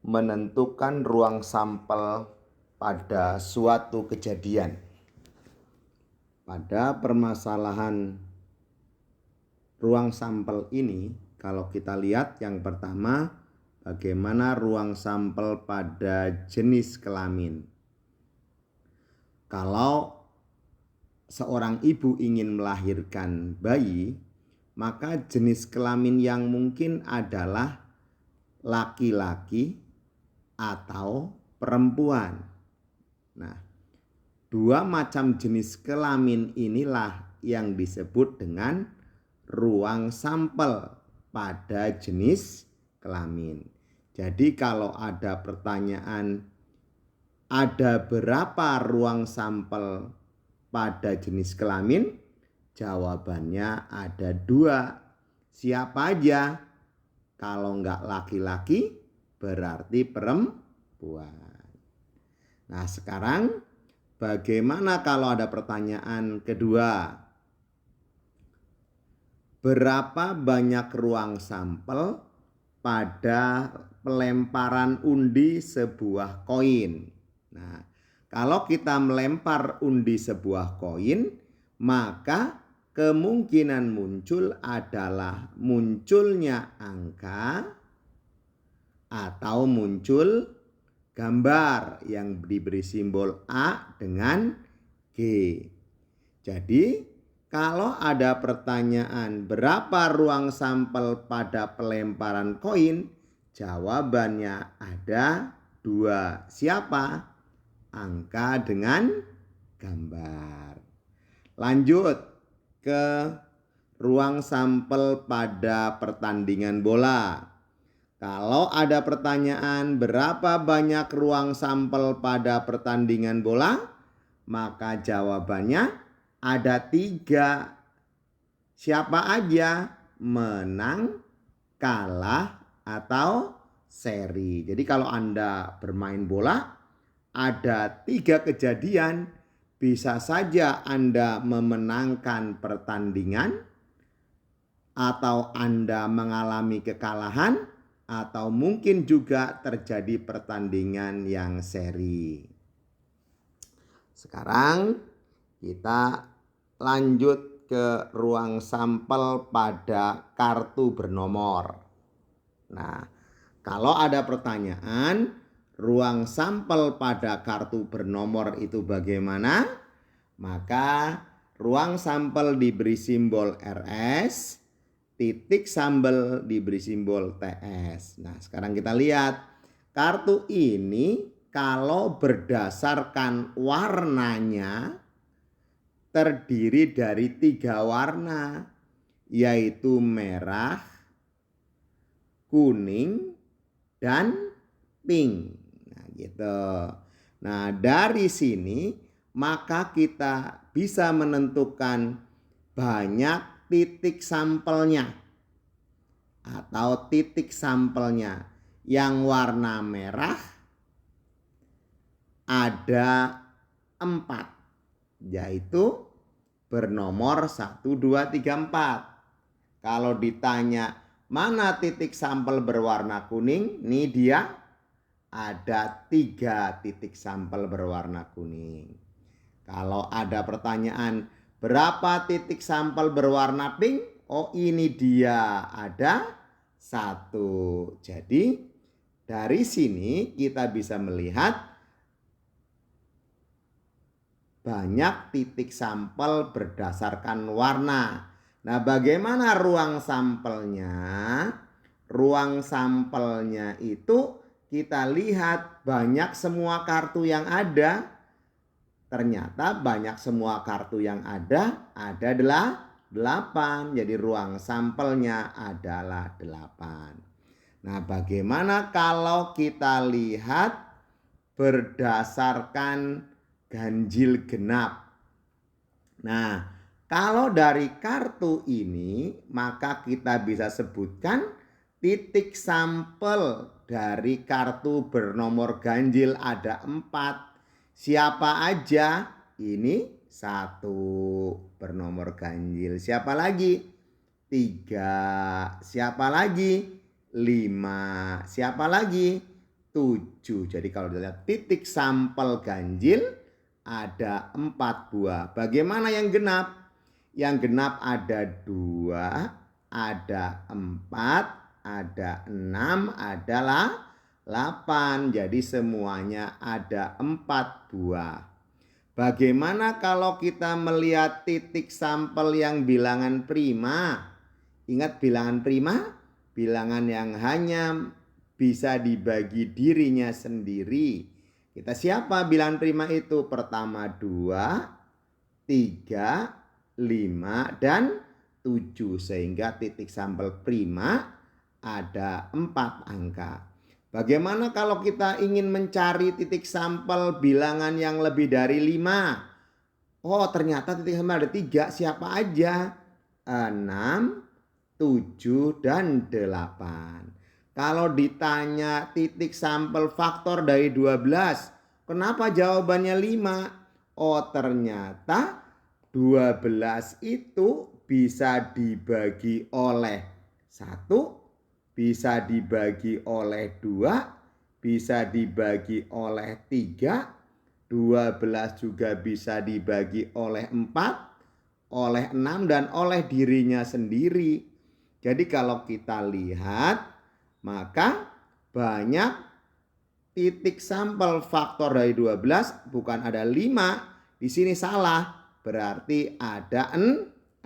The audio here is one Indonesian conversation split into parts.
menentukan ruang sampel pada suatu kejadian. Pada permasalahan ruang sampel ini, kalau kita lihat yang pertama, bagaimana ruang sampel pada jenis kelamin. Kalau seorang ibu ingin melahirkan bayi, maka jenis kelamin yang mungkin adalah laki-laki atau perempuan. Nah, dua macam jenis kelamin inilah yang disebut dengan ruang sampel pada jenis kelamin. Jadi kalau ada pertanyaan, ada berapa ruang sampel pada jenis kelamin? Jawabannya ada dua. Siapa aja? Kalau enggak laki-laki berarti perempuan. Nah, sekarang bagaimana kalau ada pertanyaan kedua? Berapa banyak ruang sampel pada pelemparan undi sebuah koin? Nah, kalau kita melempar undi sebuah koin, maka kemungkinan muncul adalah munculnya angka atau muncul gambar yang diberi simbol A dengan G. Jadi kalau ada pertanyaan berapa ruang sampel pada pelemparan koin, jawabannya ada dua. Siapa? Angka dengan gambar. Lanjut ke ruang sampel pada pertandingan bola. Kalau ada pertanyaan berapa banyak ruang sampel pada pertandingan bola, maka jawabannya ada 3. Siapa aja? Menang, kalah, atau seri. Jadi kalau Anda bermain bola, ada 3 kejadian. Bisa saja Anda memenangkan pertandingan, atau Anda mengalami kekalahan, atau mungkin juga terjadi pertandingan yang seri. Sekarang kita lanjut ke ruang sampel pada kartu bernomor. Nah, kalau ada pertanyaan, ruang sampel pada kartu bernomor itu bagaimana? Maka ruang sampel diberi simbol RS, titik sampel diberi simbol TS. Nah, sekarang kita lihat kartu ini kalau berdasarkan warnanya terdiri dari 3 warna, yaitu merah, kuning, dan pink. Nah, gitu. Nah, dari sini maka kita bisa menentukan banyak titik sampelnya atau titik sampelnya. Yang warna merah ada 4, yaitu bernomor 1, 2, 3, 4. Kalau ditanya mana titik sampel berwarna kuning, ini dia ada 3 titik sampel berwarna kuning. Kalau ada pertanyaan berapa titik sampel berwarna pink, oh ini dia ada 1. Jadi dari sini kita bisa melihat banyak titik sampel berdasarkan warna. Nah, bagaimana ruang sampelnya? Ruang sampelnya itu kita lihat banyak semua kartu yang ada. Ternyata banyak semua kartu yang ada adalah 8. Jadi ruang sampelnya adalah 8. Nah, bagaimana kalau kita lihat berdasarkan ganjil genap? Nah, kalau dari kartu ini maka kita bisa sebutkan titik sampel dari kartu bernomor ganjil ada 4. Siapa aja? Ini 1 bernomor ganjil. Siapa lagi? 3. Siapa lagi? 5. Siapa lagi? 7. Jadi kalau dilihat titik sampel ganjil ada 4 buah. Bagaimana yang genap? Yang genap ada 2, ada 4, ada 6, adalah 8. Jadi semuanya ada 4 buah. Bagaimana kalau kita melihat titik sampel yang bilangan prima? Ingat bilangan prima? Bilangan yang hanya bisa dibagi dirinya sendiri. Kita siapa bilangan prima itu? Pertama 2, 3, 5, dan 7. Sehingga titik sampel prima ada 4 angka. Bagaimana kalau kita ingin mencari titik sampel bilangan yang lebih dari 5? Oh, ternyata titik sampel ada 3. Siapa aja? 6, 7, dan 8. Kalau ditanya titik sampel faktor dari 12, kenapa jawabannya 5? Oh, ternyata 12 itu bisa dibagi oleh 1, bisa dibagi oleh 2, bisa dibagi oleh 3, 12 juga bisa dibagi oleh 4, oleh 6, dan oleh dirinya sendiri. Jadi kalau kita lihat, maka banyak titik sampel faktor dari 12, bukan ada 5. Di sini salah, berarti ada 6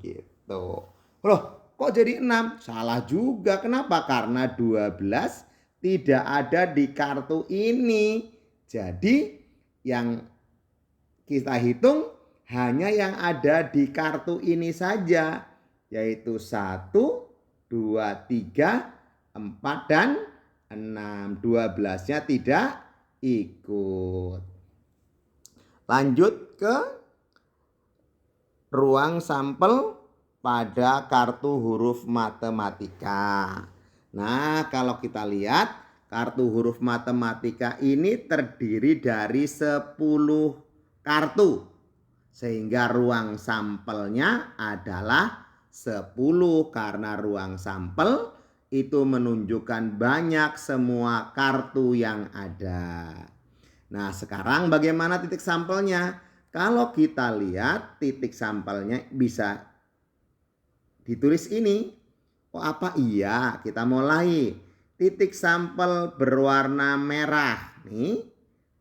gitu. Loh, kok jadi 6? Salah juga. Kenapa? Karena 12 tidak ada di kartu ini. Jadi yang kita hitung hanya yang ada di kartu ini saja, yaitu 1, 2, 3, 4, dan 6. 12-nya tidak ikut. Lanjut ke ruang sampel pada kartu huruf matematika. Nah, kalau kita lihat kartu huruf matematika ini terdiri dari 10 kartu. Sehingga ruang sampelnya adalah 10, karena ruang sampel itu menunjukkan banyak semua kartu yang ada. Nah, sekarang bagaimana titik sampelnya? Kalau kita lihat titik sampelnya bisa ditulis ini. Oh, apa? Iya, kita mulai. Titik sampel berwarna merah. Nih,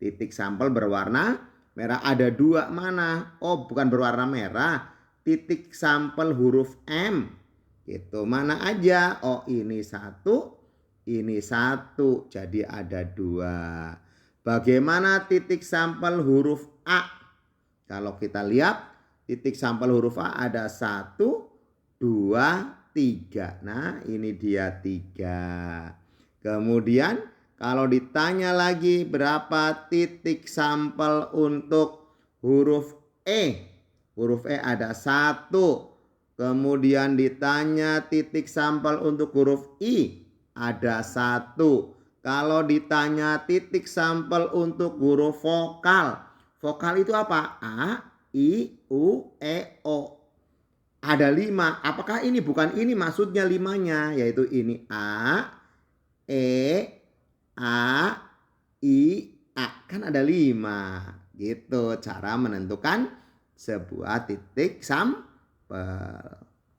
titik sampel berwarna merah ada 2, mana? Oh, bukan berwarna merah. Titik sampel huruf M. Itu mana aja? Oh, ini 1, ini 1. Jadi ada 2. Bagaimana titik sampel huruf A? Kalau kita lihat titik sampel huruf A ada 1, 2, 3. Nah, ini dia 3. Kemudian kalau ditanya lagi berapa titik sampel untuk huruf E? Huruf E ada 1. Kemudian ditanya titik sampel untuk huruf I, ada 1. Kalau ditanya titik sampel untuk huruf vokal, vokal itu apa? A, I, U, E, O. Ada 5. Apakah ini? Bukan ini maksudnya 5-nya, yaitu ini A, E, A, I, A. Kan ada 5. Gitu cara menentukan sebuah titik sampel.